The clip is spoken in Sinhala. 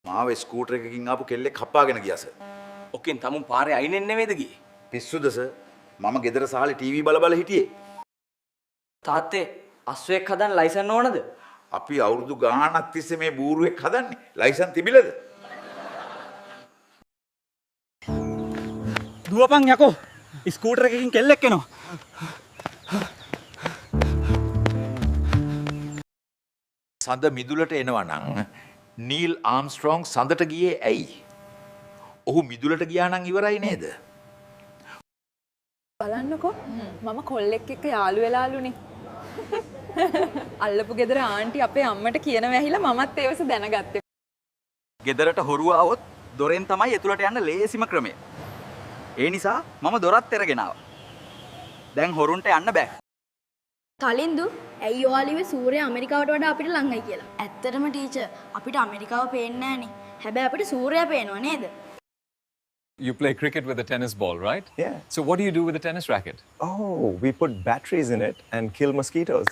මාව ස්කූටර් එකකින් ආපු කෙල්ලෙක් හප්පාගෙන ගියා සර්. ඔකෙන් තමුන් පාරේ අයිනෙන් නෙමෙයිද ගියේ? පිස්සුද සර්? මම ගෙදර සාලේ ටීවී බල බල හිටියේ. තාත්තේ අස්වැක් හදන්න ලයිසන් ඕනද? අපි අවුරුදු ගාණක් තිස්සේ මේ බූරුවෙක් හදන්නේ. ලයිසන් තිබිලද? දුවපන් යකෝ. ස්කූටර් එකකින් කෙල්ලෙක් එනවා. සඳ මිදුලට එනවා නම් නීල් ආම්ස්ට්‍රෝං සඳට ගියේ ඇයි? ඔහු මිදුලට ගියා නම් ඉවරයි නේද? බලන්නකෝ මම කොල්ලෙක් එක්ක යාළු වෙලාලුනේ. අල්ලපු ගෙදර ආන්ටි අපේ අම්මට කියනවා ඇහිලා මමත් ඒවස දැනගත්තේ. ගෙදරට හොරුව આવොත් දොරෙන් තමයි එතුලට යන්න ලේසිම ක්‍රමය. ඒ නිසා මම දොරත් එරගෙන ආවා. දැන් හොරුන්ට යන්න බෑ. කලින්දු ඇයි ඔයාලිවේ සූර්ය ඇමරිකාවට වඩා අපිට ළඟයි කියලා. ඇත්තටම ටීචර් අපිට ඇමරිකාව පේන්නේ නැහනේ. හැබැයි අපිට සූර්යයා පේනවා නේද? You play cricket with a tennis ball, right? Yeah. So what do you do with a tennis racket? Oh, we put batteries in it and kill mosquitoes.